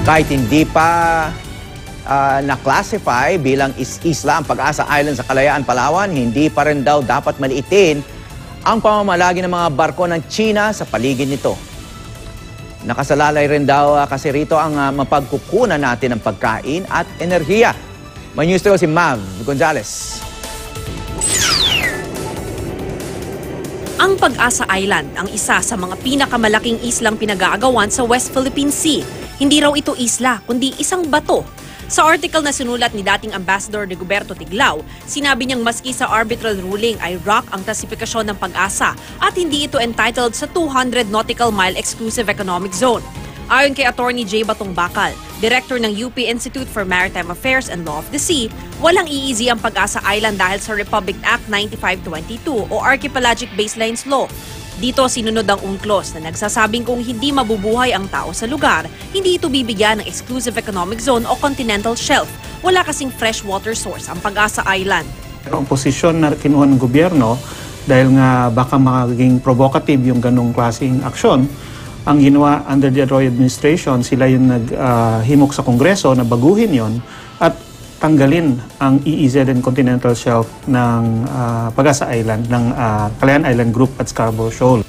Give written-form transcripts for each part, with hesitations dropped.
Kahit hindi pa na-classify bilang isla ang Pag-asa Island sa Kalayaan, Palawan, hindi pa rin daw dapat maliitin ang pamamalagi ng mga barko ng China sa paligid nito. Nakasalalay rin daw kasi rito ang mapagkukunan natin ng pagkain at enerhiya. May news to si Mav Gonzalez. Ang Pag-asa Island ang isa sa mga pinakamalaking islang pinag-aagawan sa West Philippine Sea. Hindi raw ito isla, kundi isang bato. Sa article na sinulat ni dating Ambassador Rigoberto Tiglao, sinabi niyang maski sa arbitral ruling ay rock ang klasifikasyon ng Pag-asa at hindi ito entitled sa 200 nautical mile exclusive economic zone. Ayon kay Attorney J. Batong Bakal, Director ng UP Institute for Maritime Affairs and Law of the Sea, walang iizi ang Pag-asa Island dahil sa Republic Act 9522 o Archipelagic Baselines Law. Dito sinunod ang UNCLOS na nagsasabing kung hindi mabubuhay ang tao sa lugar, hindi ito bibigyan ng exclusive economic zone o continental shelf. Wala kasing freshwater source ang Pag-asa Island. Pero ang posisyon na kinuha ng gobyerno, dahil nga baka maging provocative yung ganong klaseng aksyon, ang ginawa under the Arroyo administration, sila yung naghimok sa Kongreso na baguhin yon at tanggalin ang EEZ and Continental Shelf ng Pag-asa Island, ng Kalayaan Island Group at Scarborough Shoal.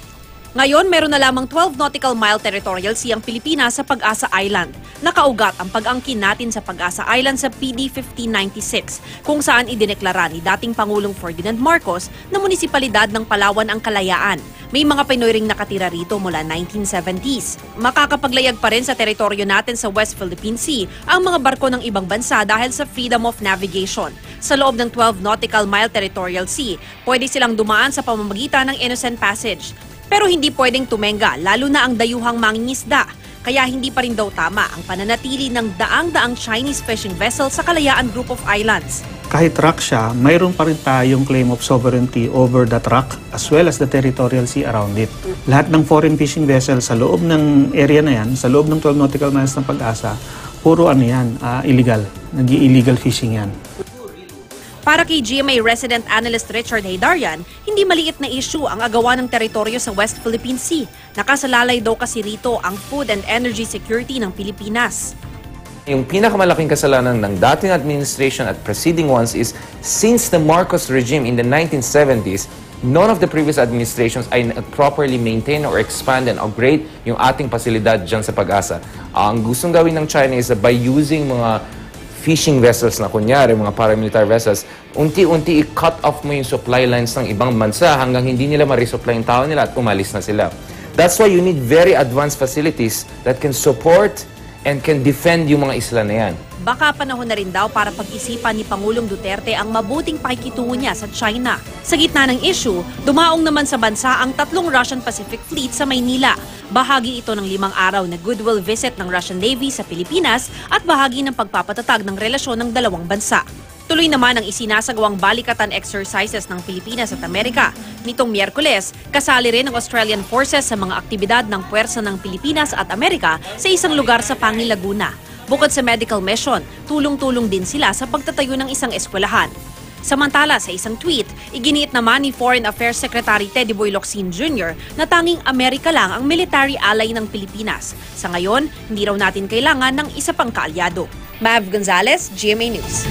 Ngayon, meron na lamang 12 nautical mile territorial sea ang Pilipinas sa Pag-asa Island. Nakaugat ang pag-angkin natin sa Pag-asa Island sa PD 1596, kung saan idineklara ni dating Pangulong Ferdinand Marcos na munisipalidad ng Palawan ang Kalayaan. May mga Pinoy ring nakatira rito mula 1970s. Makakapaglayag pa rin sa teritoryo natin sa West Philippine Sea ang mga barko ng ibang bansa dahil sa freedom of navigation. Sa loob ng 12 nautical mile territorial sea, pwede silang dumaan sa pamamagitan ng Innocent Passage. Pero hindi pwedeng tumenga, lalo na ang dayuhang mangingisda. Kaya hindi pa rin daw tama ang pananatili ng daang-daang Chinese fishing vessel sa Kalayaan Group of Islands. Kahit rock siya, mayroon pa rin tayong claim of sovereignty over that rock as well as the territorial sea around it. Lahat ng foreign fishing vessel sa loob ng area na yan, sa loob ng 12 nautical miles ng Pag-asa, puro illegal. Nag-illegal fishing yan. Para kay GMA resident analyst Richard Haydarian, hindi maliit na issue ang agawan ng teritoryo sa West Philippine Sea. Nakasalalay daw kasi rito ang food and energy security ng Pilipinas. Yung pinakamalaking kasalanan ng dating administration at preceding ones is since the Marcos regime in the 1970s, none of the previous administrations ay properly maintain or expand and upgrade yung ating pasilidad dyan sa Pag-asa. Ang gustong gawin ng China is by using mga fishing vessels na kunyari, mga paramilitary vessels, unti-unti i-cut off mo yung supply lines ng ibang bansa hanggang hindi nila ma-resupply yung tao nila at umalis na sila. That's why you need very advanced facilities that can support and can defend yung mga isla na yan. Baka panahon na rin daw para pag-isipan ni Pangulong Duterte ang mabuting pakikitungo niya sa China. Sa gitna ng issue, dumaong naman sa bansa ang 3 Russian Pacific Fleet sa Maynila. Bahagi ito ng 5 araw na goodwill visit ng Russian Navy sa Pilipinas at bahagi ng pagpapatatag ng relasyon ng dalawang bansa. Tuloy naman ang isinasagawang balikatan exercises ng Pilipinas at Amerika. Nitong Miyerkules, kasali rin ang Australian Forces sa mga aktibidad ng puwersa ng Pilipinas at Amerika sa isang lugar sa Pangi, Laguna. Bukod sa medical mission, tulong-tulong din sila sa pagtatayo ng isang eskwelahan. Samantala, sa isang tweet, iginiit naman ni Foreign Affairs Secretary Teddy Boy Locsin Jr. na tanging Amerika lang ang military ally ng Pilipinas. Sa ngayon, hindi raw natin kailangan ng isa pang kaalyado. Mav Gonzalez, GMA News.